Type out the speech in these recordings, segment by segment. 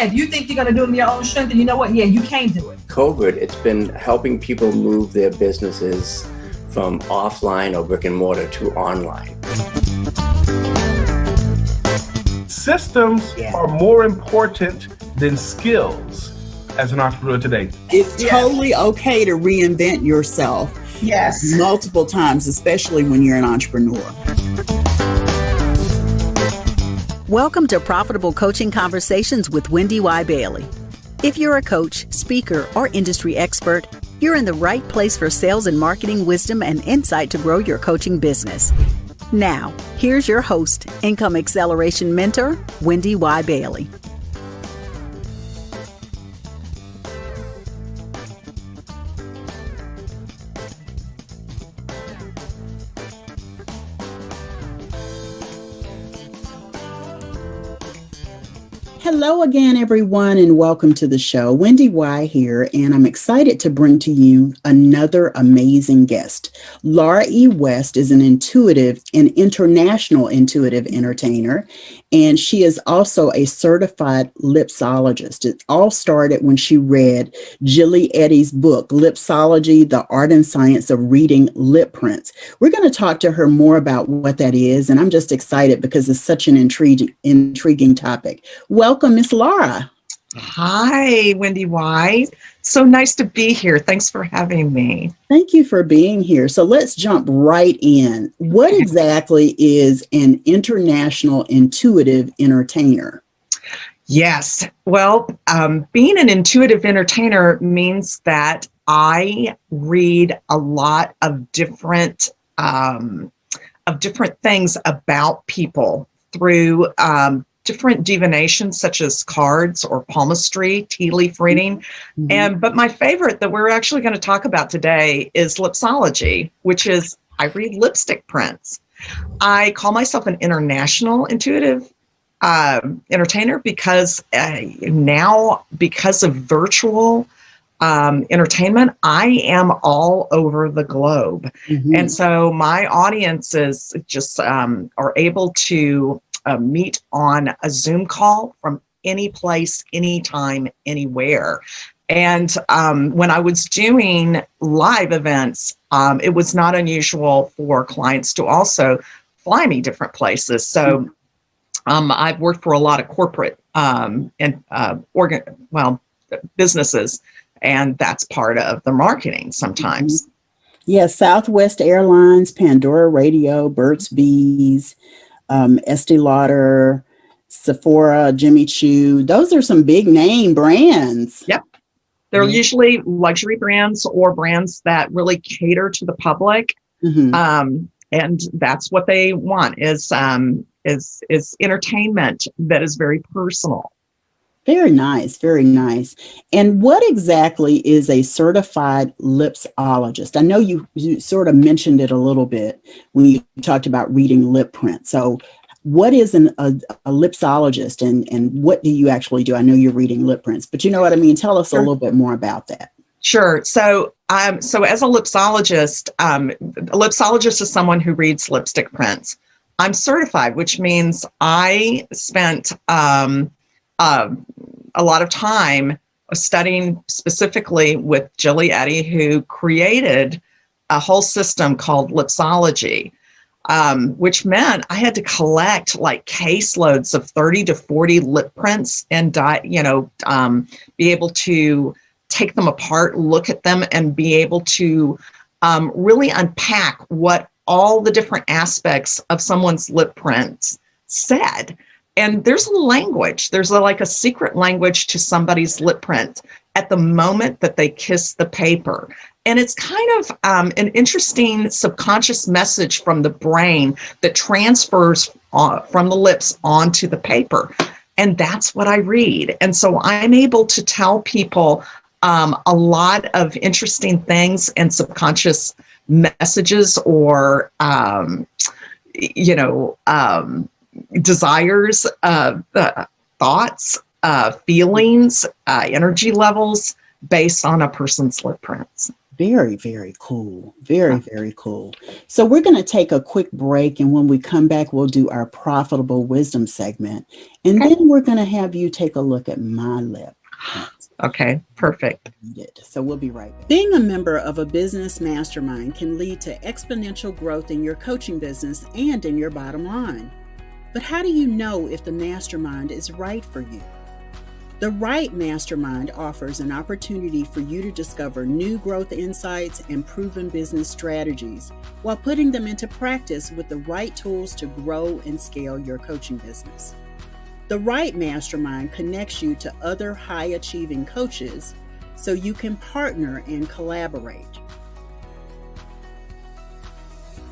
if you think you're going to do it in your own strength, then you know what? Yeah, you can do it. COVID, it's been helping people move their businesses from offline or brick and mortar to online. Systems are more important than skills as an entrepreneur today. It's totally okay to reinvent yourself multiple times, especially when you're an entrepreneur. Welcome to Profitable Coaching Conversations with Wendy Y. Bailey. If you're a coach, speaker, or industry expert, you're in the right place for sales and marketing wisdom and insight to grow your coaching business. Now, here's your host, Income Acceleration Mentor, Wendy Y. Bailey. Hello again, everyone, and welcome to the show. Wendy Y here, and I'm excited to bring to you another amazing guest. Laura E. West is an intuitive and international intuitive entertainer, and she is also a certified lipsologist. It all started when she read Jilly Eddy's book, Lipsology, The Art and Science of Reading Lip Prints. We're going to talk to her more about what that is, and I'm just excited because it's such an intriguing topic. Welcome, Miss Laura. Hi, Wendy Y. So nice to be here. Thanks for having me. Thank you for being here. So let's jump right in. What exactly is an international intuitive entertainer? Yes. Well, being an intuitive entertainer means that I read a lot of different things about people through different divinations such as cards or palmistry, tea leaf reading. But my favorite that we're actually going to talk about today is Lipsology, which is I read lipstick prints. I call myself an international intuitive entertainer because now, because of virtual entertainment, I am all over the globe. And so my audiences just are able to meet on a Zoom call from any place, anytime, anywhere. And when I was doing live events, it was not unusual for clients to also fly me different places. So I've worked for a lot of corporate businesses, and that's part of the marketing sometimes. Yes, Southwest Airlines, Pandora Radio, Burt's Bees, Este Lauder, Sephora, Jimmy Choo. Those are some big name brands. Yep. They're usually luxury brands or brands that really cater to the public. And that's what they want is entertainment that is very personal. Very nice. Very nice. And what exactly is a certified lipsologist? I know you sort of mentioned it a little bit when you talked about reading lip print. So what is a lipsologist and what do you actually do? I know you're reading lip prints, but you know what I mean? Tell us a little bit more about that. Sure. So as a lipsologist is someone who reads lipstick prints. I'm certified, which means I spent a lot of time studying specifically with Jilly Eddy, who created a whole system called Lipsology, which meant I had to collect like caseloads of 30 to 40 lip prints and be able to take them apart, look at them, and be able to really unpack what all the different aspects of someone's lip prints said. And there's a language, there's like a secret language to somebody's lip print at the moment that they kiss the paper. And it's kind of an interesting subconscious message from the brain that transfers from the lips onto the paper. And that's what I read. And so I'm able to tell people a lot of interesting things and subconscious messages or, desires, thoughts, feelings, energy levels based on a person's lip prints. Very, very cool. Very, very cool. So we're going to take a quick break. And when we come back, we'll do our profitable wisdom segment. And then we're going to have you take a look at my lip. Okay, perfect. So we'll be right back. Being a member of a business mastermind can lead to exponential growth in your coaching business and in your bottom line. But how do you know if the mastermind is right for you? The right mastermind offers an opportunity for you to discover new growth insights and proven business strategies while putting them into practice with the right tools to grow and scale your coaching business. The right mastermind connects you to other high-achieving coaches so you can partner and collaborate.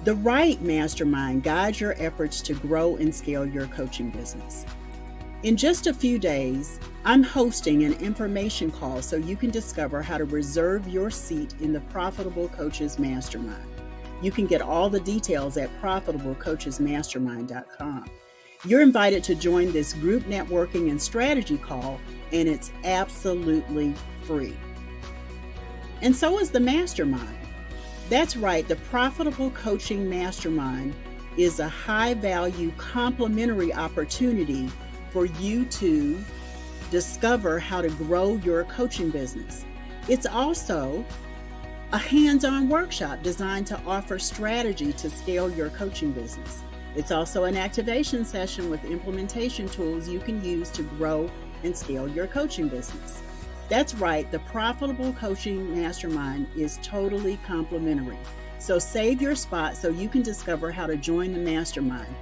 The right mastermind guides your efforts to grow and scale your coaching business. In just a few days, I'm hosting an information call so you can discover how to reserve your seat in the Profitable Coaches Mastermind. You can get all the details at profitablecoachesmastermind.com. You're invited to join this group networking and strategy call, and it's absolutely free. And so is the mastermind. That's right, the Profitable Coaching Mastermind is a high-value complementary opportunity for you to discover how to grow your coaching business. It's also a hands-on workshop designed to offer strategy to scale your coaching business. It's also an activation session with implementation tools you can use to grow and scale your coaching business. That's right, the Profitable Coaching Mastermind is totally complimentary. So save your spot so you can discover how to join the mastermind.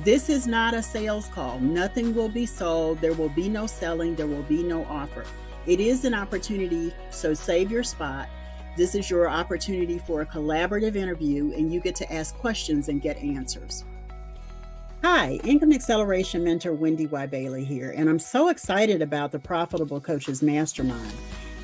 This is not a sales call. Nothing will be sold. There will be no selling. There will be no offer. It is an opportunity, so save your spot. This is your opportunity for a collaborative interview, and you get to ask questions and get answers. Hi, Income Acceleration Mentor Wendy Y. Bailey here, and I'm so excited about the Profitable Coaches Mastermind.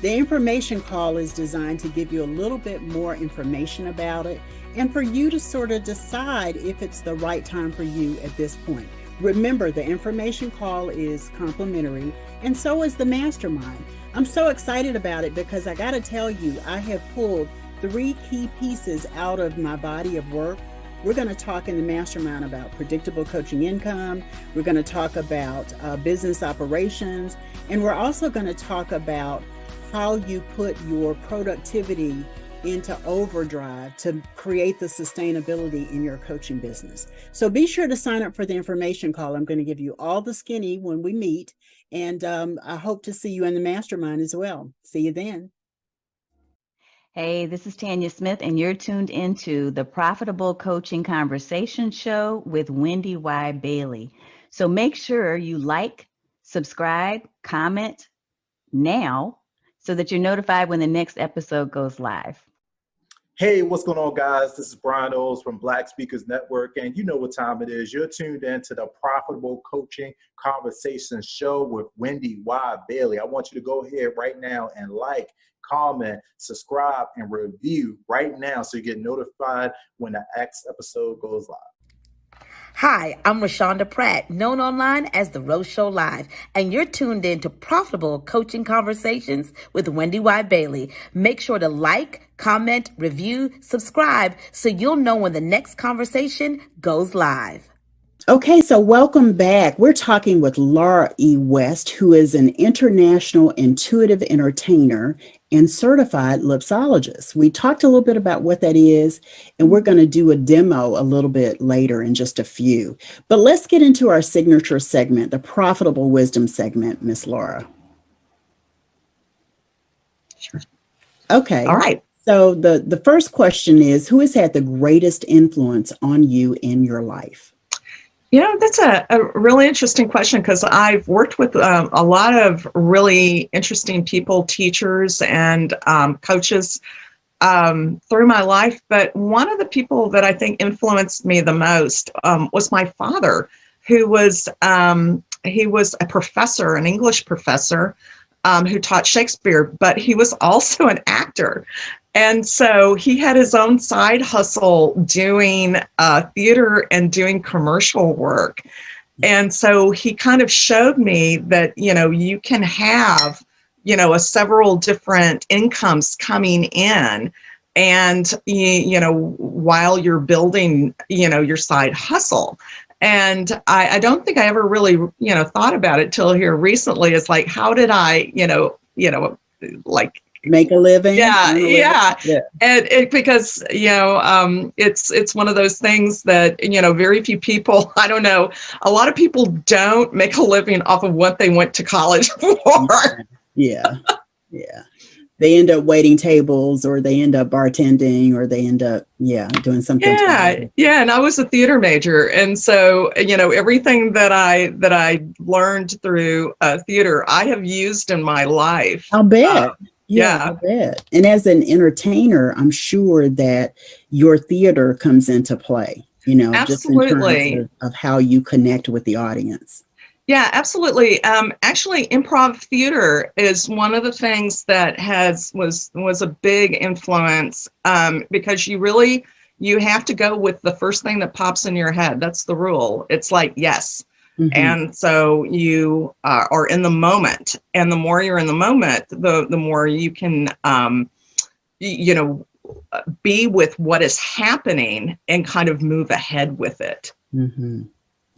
The information call is designed to give you a little bit more information about it and for you to sort of decide if it's the right time for you at this point. Remember, the information call is complimentary, and so is the mastermind. I'm so excited about it because I got to tell you, I have pulled 3 key pieces out of my body of work. We're going to talk in the mastermind about predictable coaching income. We're going to talk about business operations, and we're also going to talk about how you put your productivity into overdrive to create the sustainability in your coaching business. So be sure to sign up for the information call. I'm going to give you all the skinny when we meet, and I hope to see you in the mastermind as well. See you then. Hey, this is Tanya Smith, and you're tuned into the Profitable Coaching Conversation Show with Wendy Y. Bailey. So make sure you like, subscribe, comment now so that you're notified when the next episode goes live. Hey, what's going on, guys? This is Brian Oles from Black Speakers Network, and you know what time it is. You're tuned into the Profitable Coaching Conversation Show with Wendy Y. Bailey. I want you to go ahead right now and like, comment, subscribe, and review right now so you get notified when the next episode goes live. Hi, I'm Rashonda Pratt, known online as The Rose Show Live, and you're tuned in to Profitable Coaching Conversations with Wendy Y. Bailey. Make sure to like, comment, review, subscribe, so you'll know when the next conversation goes live. Okay, so welcome back. We're talking with Laura E. West, who is an international intuitive entertainer and certified lipsologist. We talked a little bit about what that is, and we're going to do a demo a little bit later in just a few. But let's get into our signature segment, the Profitable Wisdom segment, Miss Laura. Sure. Okay. All right. So the first question is, who has had the greatest influence on you in your life? You know, that's a really interesting question because I've worked with a lot of really interesting people, teachers and coaches through my life. But one of the people that I think influenced me the most was my father, who was he was a professor, an English professor who taught Shakespeare, but he was also an actor. And so he had his own side hustle doing theater and doing commercial work. And so he kind of showed me that, you know, you can have several different incomes coming in. And, while you're building, your side hustle. And I don't think I ever really, thought about it till here recently. It's like, how did I, like make a living? Yeah. And because, it's one of those things that, very few people, I don't know, a lot of people don't make a living off of what they went to college for. Yeah. They end up waiting tables, or they end up bartending, or they end up, doing something. Yeah. And I was a theater major. And so, everything that I learned through theater, I have used in my life. I'll bet. I bet. And as an entertainer, I'm sure that your theater comes into play, Absolutely. Just in terms of how you connect with the audience. Yeah, absolutely. Actually, improv theater is one of the things that was a big influence, because you have to go with the first thing that pops in your head. That's the rule. It's like, yes. Mm-hmm. And so you are in the moment, and the more you're in the moment, the more you can, be with what is happening and kind of move ahead with it. Mm-hmm.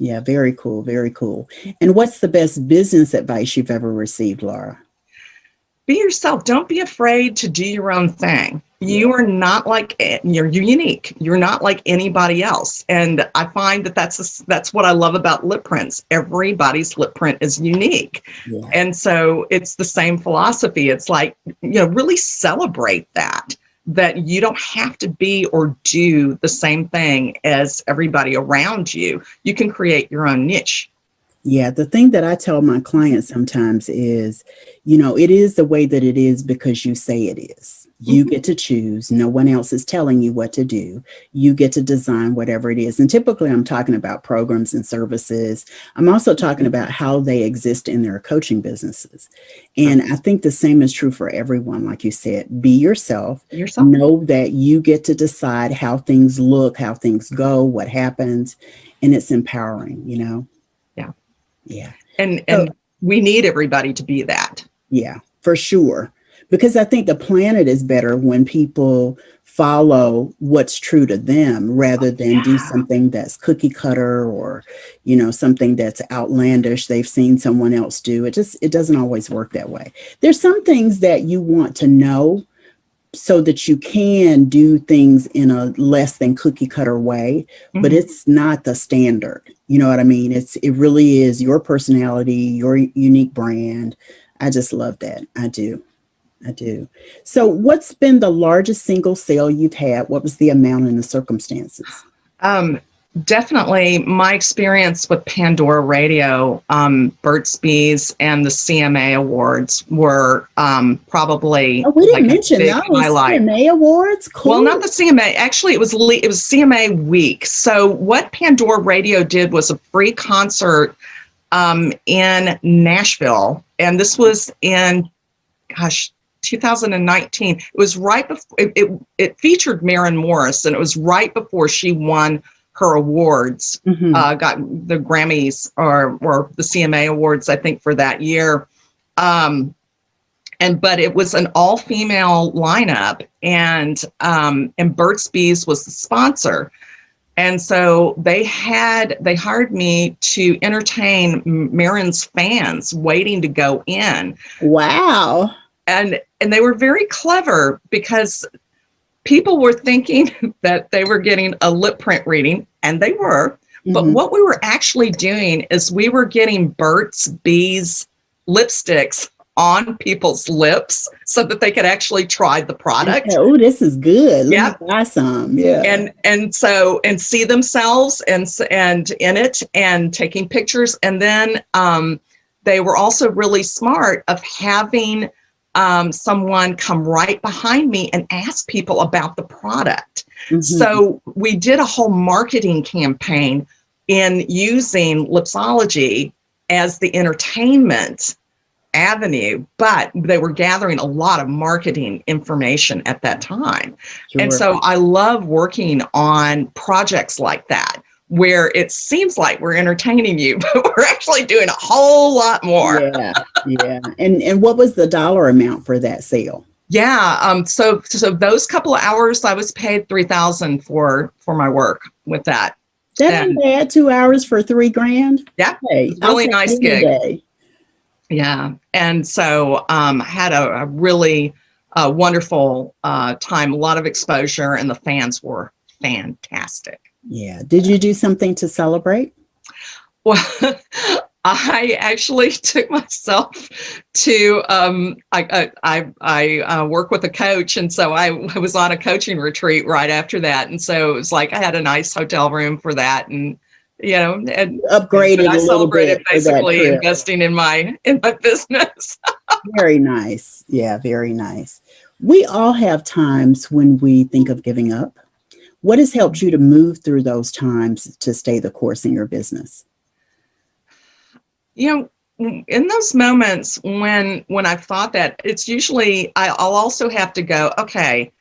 Yeah, very cool. Very cool. And what's the best business advice you've ever received, Laura? Be yourself. Don't be afraid to do your own thing. You are not you're unique. You're not like anybody else. And I find that that's what I love about lip prints. Everybody's lip print is unique. Yeah. And so it's the same philosophy. It's like, really celebrate that you don't have to be or do the same thing as everybody around you. You can create your own niche. Yeah, the thing that I tell my clients sometimes is, it is the way that it is because you say it is. You get to choose. No one else is telling you what to do. You get to design whatever it is. And typically I'm talking about programs and services. I'm also talking about how they exist in their coaching businesses. And I think the same is true for everyone. Like you said, be yourself. Know that you get to decide how things look, how things go, what happens. And it's empowering, Yeah. Yeah. And we need everybody to be that. Yeah, for sure. Because I think the planet is better when people follow what's true to them rather than do something that's cookie cutter or, something that's outlandish. They've seen someone else do. It doesn't always work that way. There's some things that you want to know so that you can do things in a less than cookie cutter way, but it's not the standard. You know what I mean? It really is your personality, your unique brand. I just love that. I do. So what's been the largest single sale you've had? What was the amount and the circumstances? Definitely my experience with Pandora Radio, Burt's Bees, and the CMA Awards were probably we didn't mention those CMA Awards. Cool. Well, not the CMA. Actually, it was CMA week. So what Pandora Radio did was a free concert in Nashville, and this was in 2019. It was right before it featured Maren Morris, and it was right before she won her awards, got the Grammys or the CMA Awards, I think, for that year. But it was an all-female lineup, and Burt's Bees was the sponsor. And so they hired me to entertain Maren's fans waiting to go in. Wow. And they were very clever because people were thinking that they were getting a lip print reading, and they were. But what we were actually doing is we were getting Burt's Bees lipsticks on people's lips so that they could actually try the product. Oh, this is good. Let me buy some. Yeah. And see themselves and in it and taking pictures. And then they were also really smart of having someone come right behind me and ask people about the product. So we did a whole marketing campaign in using Lipsology as the entertainment avenue, but they were gathering a lot of marketing information at that time. Sure. And so I love working on projects like that, where it seems like we're entertaining you, but we're actually doing a whole lot more. Yeah. And what was the dollar amount for that sale? Yeah. So those couple of hours, I was paid $3,000 for my work with that. That ain't bad. 2 hours for $3,000. Yeah. Hey, really nice gig. Day. Yeah. And so had a really wonderful time, a lot of exposure, and the fans were fantastic. Yeah. Did you do something to celebrate? Well, I actually took myself to, I work with a coach. And so I was on a coaching retreat right after that. And so it was like, I had a nice hotel room for that. And, and upgraded. I celebrated basically investing in my business. Very nice. Yeah, very nice. We all have times when we think of giving up. What has helped you to move through those times to stay the course in your business? In those moments when I've thought that, it's usually, I'll also have to go, okay,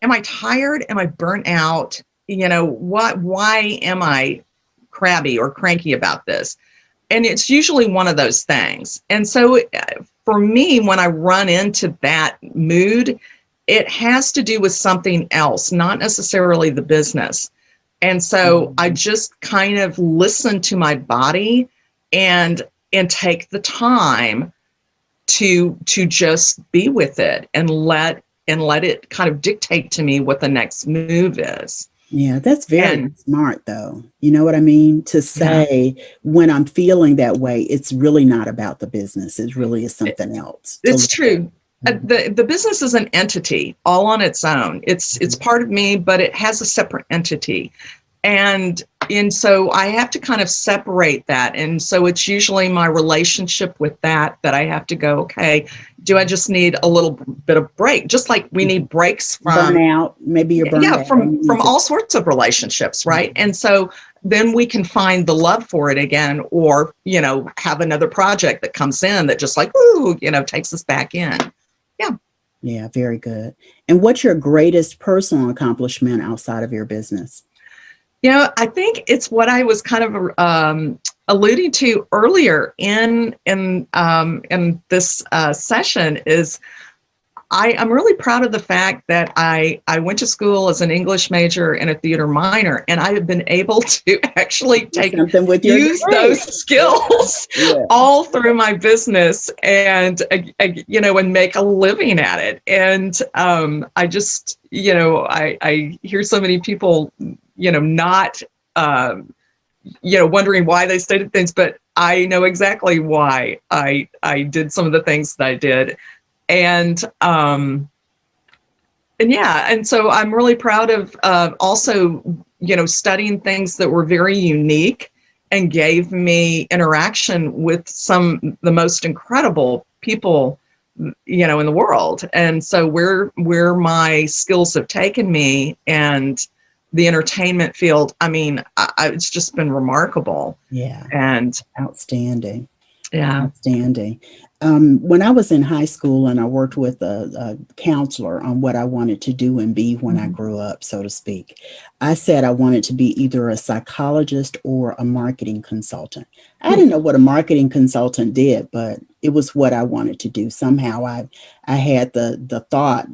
am I tired? Am I burnt out? Why am I crabby or cranky about this? And it's usually one of those things. And so for me, when I run into that mood, it has to do with something else, not necessarily the business. And so I just kind of listen to my body and take the time to just be with it and let it kind of dictate to me what the next move is. Yeah, that's very smart, though. You know what I mean? To say when I'm feeling that way, it's really not about the business. It really is something else. It's true. The business is an entity all on its own. It's part of me, but it has a separate entity. And so I have to kind of separate that. And so it's usually my relationship with that I have to go, okay, do I just need a little bit of break? Just like we need breaks from burnout, maybe you're burnt out. from all sorts of relationships, right? And so then we can find the love for it again, or, have another project that comes in that just like, ooh, takes us back in. Yeah. Yeah, very good. And what's your greatest personal accomplishment outside of your business? I think it's what I was kind of alluding to earlier in this session is I'm really proud of the fact that I went to school as an English major and a theater minor, and I have been able to actually use those skills all through my business and make a living at it. And I just, I hear so many people, not, wondering why they stated things, but I know exactly why I did some of the things that I did. And so I'm really proud of also, studying things that were very unique and gave me interaction with the most incredible people, in the world. And so where my skills have taken me and the entertainment field, it's just been remarkable. Yeah. And outstanding. Yeah. Outstanding. When I was in high school and I worked with a counselor on what I wanted to do and be when I grew up, so to speak, I said I wanted to be either a psychologist or a marketing consultant. I didn't know what a marketing consultant did, but it was what I wanted to do. Somehow I had the thought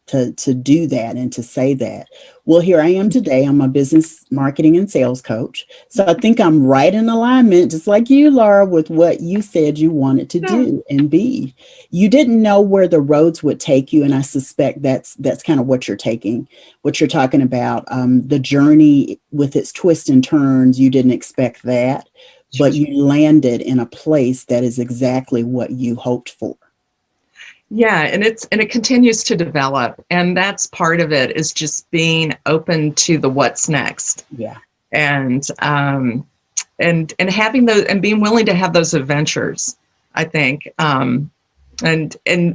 to do that and to say that. Well, here I am today. I'm a business marketing and sales coach. So I think I'm right in alignment, just like you, Laura, with what you said you wanted to do and be. You didn't know where the roads would take you. And I suspect that's kind of what you're talking about. The journey with its twists and turns, you didn't expect that, but you landed in a place that is exactly what you hoped for. Yeah, and it continues to develop, and that's part of it is just being open to the what's next. Yeah, and having those and being willing to have those adventures. I think, and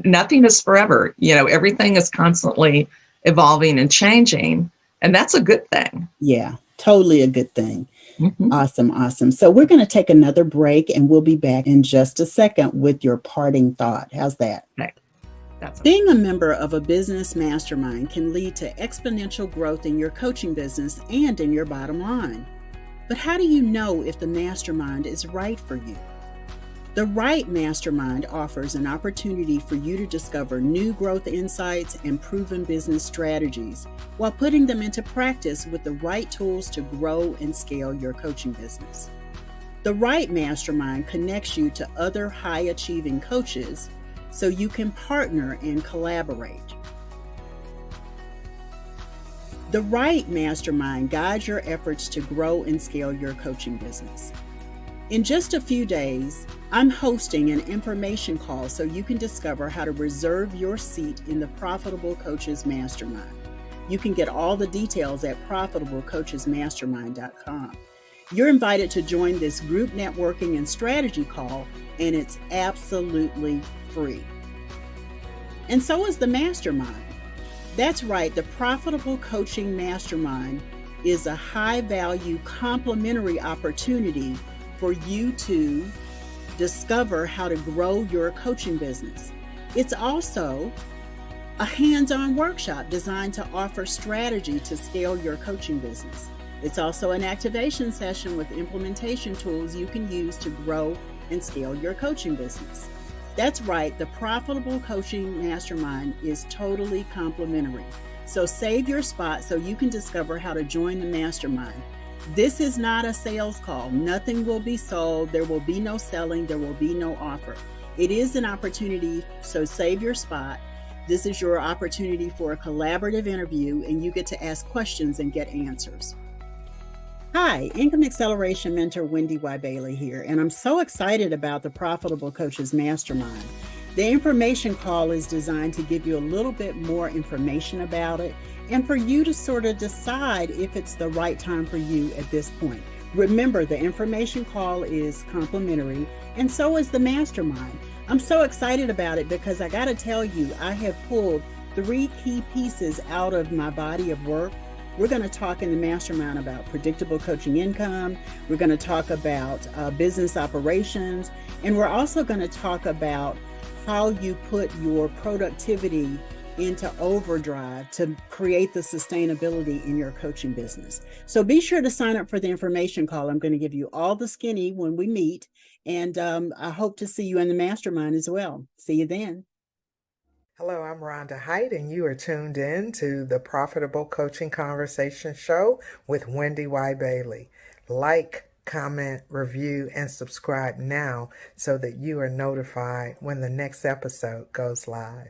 nothing is forever. Everything is constantly evolving and changing, and that's a good thing. Yeah, totally a good thing. Mm-hmm. Awesome. So we're going to take another break, and we'll be back in just a second with your parting thought. How's that? Okay. Being a member of a business mastermind can lead to exponential growth in your coaching business and in your bottom line. But how do you know if the mastermind is right for you? The right mastermind offers an opportunity for you to discover new growth insights and proven business strategies while putting them into practice with the right tools to grow and scale your coaching business. The right mastermind connects you to other high-achieving coaches so you can partner and collaborate. The right mastermind guides your efforts to grow and scale your coaching business. In just a few days, I'm hosting an information call so you can discover how to reserve your seat in the Profitable Coaches Mastermind. You can get all the details at profitablecoachesmastermind.com. You're invited to join this group networking and strategy call, and it's absolutely free. And so is the mastermind. That's right, the Profitable Coaching Mastermind is a high-value complimentary opportunity for you to discover how to grow your coaching business. It's also a hands-on workshop designed to offer strategy to scale your coaching business. It's also an activation session with implementation tools you can use to grow and scale your coaching business. That's right, the Profitable Coaching Mastermind is totally complimentary. So save your spot so you can discover how to join the mastermind. This is not a sales call. Nothing will be sold. There will be no selling. There will be no offer. It is an opportunity, so save your spot. This is your opportunity for a collaborative interview, and you get to ask questions and get answers. Hi, Income Acceleration Mentor Wendy Y. Bailey here, and I'm so excited about the Profitable Coaches Mastermind. The information call is designed to give you a little bit more information about it and for you to sort of decide if it's the right time for you at this point. Remember, the information call is complimentary, and so is the mastermind. I'm so excited about it because I got to tell you, I have pulled 3 key pieces out of my body of work. We're going to talk in the mastermind about predictable coaching income. We're going to talk about business operations, and we're also going to talk about how you put your productivity into overdrive to create the sustainability in your coaching business. So be sure to sign up for the information call. I'm going to give you all the skinny when we meet, and I hope to see you in the mastermind as well. See you then. Hello, I'm Rhonda Height, and you are tuned in to the Profitable Coaching Conversation Show with Wendy Y. Bailey. Like, comment, review, and subscribe now so that you are notified when the next episode goes live.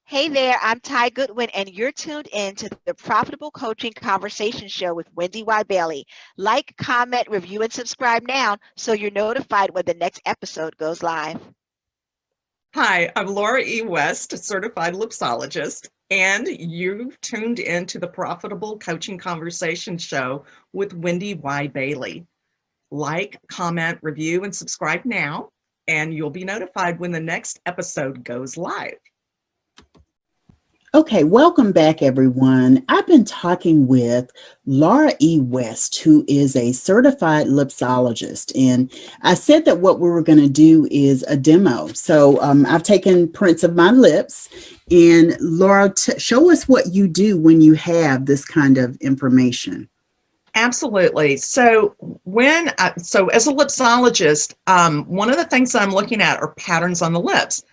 Hey there, I'm Ty Goodwin, and you're tuned in to the Profitable Coaching Conversation Show with Wendy Y. Bailey. Like, comment, review, and subscribe now so you're notified when the next episode goes live. Hi, I'm Laura E. West, a certified Lipsologist, and you've tuned into the Profitable Coaching Conversation Show with Wendy Y. Bailey. Like, comment, review, and subscribe now, and you'll be notified when the next episode goes live. Okay, welcome back, everyone. I've been talking with Laura E. West, who is a certified lipsologist. And I said that what we were going to do is a demo. So I've taken prints of my lips. And Laura, show us what you do when you have this kind of information. Absolutely. So as a lipsologist, one of the things I'm looking at are patterns on the lips.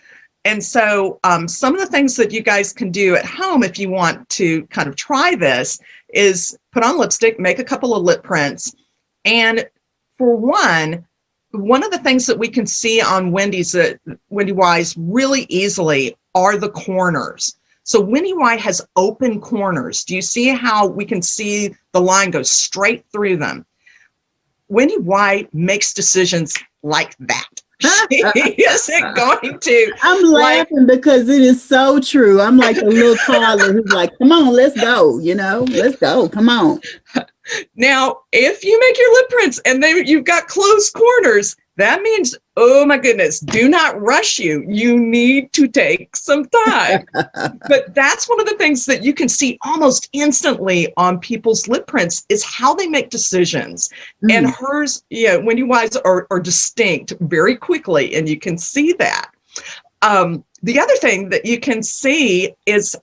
And so some of the things that you guys can do at home if you want to kind of try this is put on lipstick, make a couple of lip prints. And for one of the things that we can see on Wendy Y's really easily are the corners. So Wendy Y has open corners. Do you see how we can see the line go straight through them? Wendy Y makes decisions like that. She isn't going to. I'm laughing because it is so true. I'm like a little toddler who's like, come on, let's go, let's go, come on. Now, if you make your lip prints and you've got closed corners, that means, oh my goodness, do not rush you. You need to take some time. But that's one of the things that you can see almost instantly on people's lip prints is how they make decisions. And hers, Wendy Y's are distinct very quickly, and you can see that. The other thing that you can see is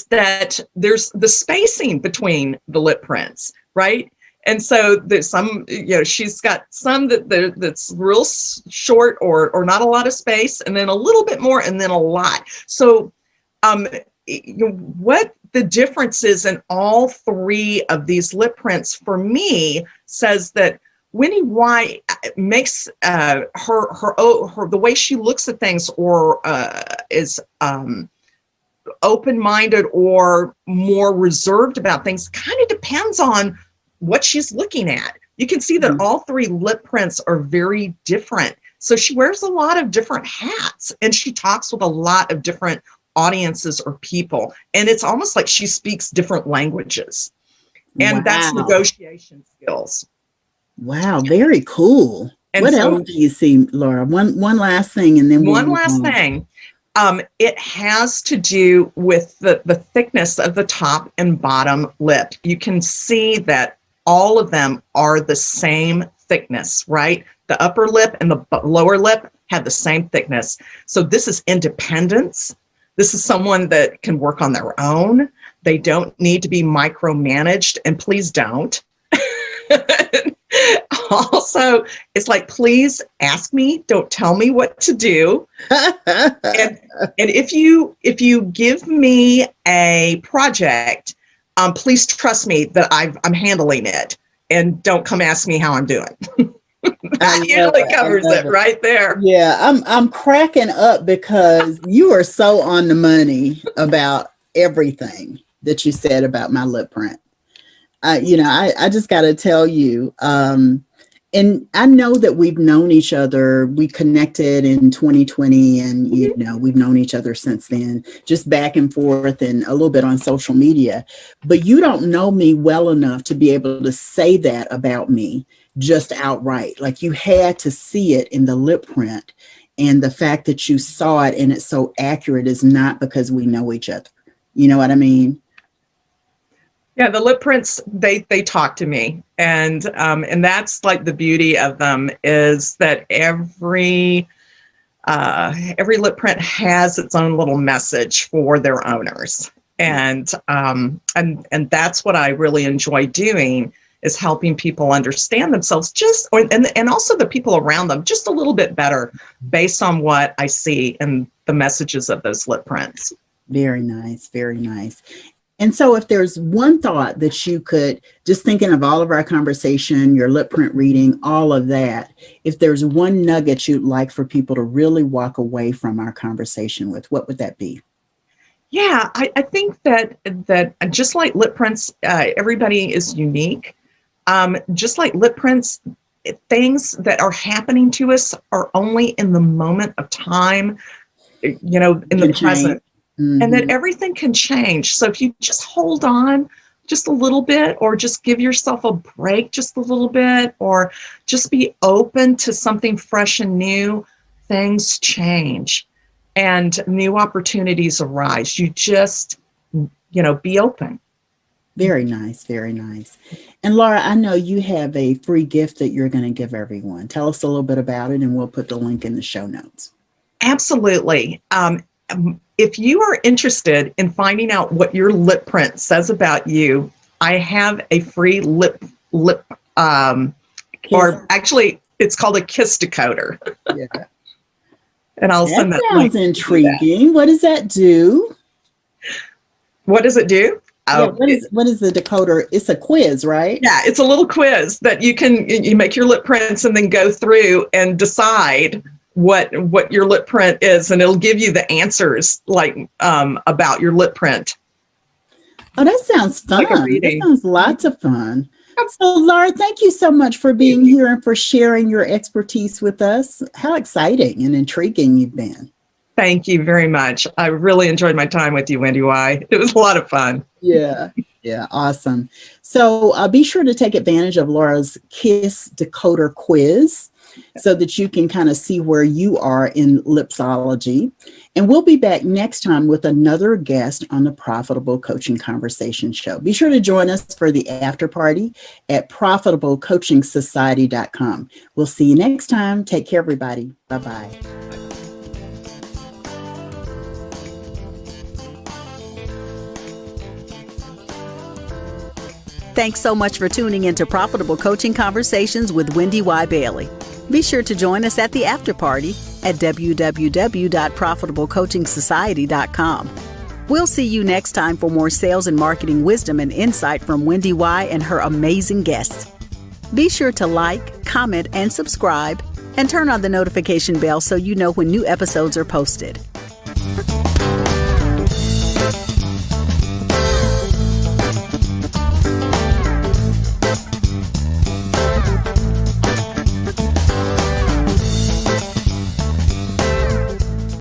that there's the spacing between the lip prints, right? And so there's some, she's got some that's real short or not a lot of space, and then a little bit more, and then a lot. So what the difference is in all three of these lip prints for me says that Wendy Y makes her the way she looks at things or is open-minded or more reserved about things kind of depends on what she's looking at. You can see that all three lip prints are very different. So she wears a lot of different hats, and she talks with a lot of different audiences or people. And it's almost like she speaks different languages. And that's negotiation skills. Wow, very cool. And what else do you see, Laura? One last thing, and then one last thing. It has to do with the thickness of the top and bottom lip. You can see that all of them are the same thickness, right? The upper lip and the lower lip have the same thickness. So this is independence. This is someone that can work on their own. They don't need to be micromanaged, and please don't. Also, it's like, please ask me, don't tell me what to do. and if you give me a project, please trust me that I'm handling it, and don't come ask me how I'm doing. That usually covers it right there. Yeah, I'm cracking up because you are so on the money about everything that you said about my lip print. I just got to tell you, and I know that we've known each other. We connected in 2020, and we've known each other since then, just back and forth and a little bit on social media. But you don't know me well enough to be able to say that about me just outright. Like, you had to see it in the lip print, and the fact that you saw it and it's so accurate is not because we know each other. You know what I mean? Yeah, the lip prints, they talk to me, and that's like the beauty of them, is that every lip print has its own little message for their owners, and that's what I really enjoy doing, is helping people understand themselves and also the people around them just a little bit better based on what I see in the messages of those lip prints. Very nice, very nice. And so if there's one thought that you could, just thinking of all of our conversation, your lip print reading, all of that, if there's one nugget you'd like for people to really walk away from our conversation with, what would that be? Yeah, I think that just like lip prints, everybody is unique. Just like lip prints, things that are happening to us are only in the moment of time, in the present. Mm-hmm. And that everything can change. So if you just hold on just a little bit, or just give yourself a break just a little bit, or just be open to something fresh and new, things change and new opportunities arise. You just, be open. Very nice, very nice. And Laura, I know you have a free gift that you're going to give everyone. Tell us a little bit about it, and we'll put the link in the show notes. Absolutely. If you are interested in finding out what your lip print says about you, I have a free lip, or actually it's called a kiss decoder. Yeah. And I'll send that. Sounds intriguing. What does that do? What does it do? Yeah, what is the decoder? It's a quiz, right? Yeah, it's a little quiz that you make your lip prints and then go through and decide what your lip print is, and it'll give you the answers about your lip print. Oh, that sounds fun. That sounds lots of fun. So Laura, thank you so much for being here and for sharing your expertise with us. How exciting and intriguing you've been. Thank you very much. I really enjoyed my time with you, Wendy Y. It was a lot of fun. Yeah, awesome. So be sure to take advantage of Laura's Kiss Decoder quiz, so that you can kind of see where you are in Lipsology. And we'll be back next time with another guest on the Profitable Coaching Conversation Show. Be sure to join us for the after party at profitablecoachingsociety.com. We'll see you next time. Take care, everybody. Bye-bye. Thanks so much for tuning into Profitable Coaching Conversations with Wendy Y. Bailey. Be sure to join us at the after party at www.profitablecoachingsociety.com. We'll see you next time for more sales and marketing wisdom and insight from Wendy Y. and her amazing guests. Be sure to like, comment, and subscribe, and turn on the notification bell so you know when new episodes are posted.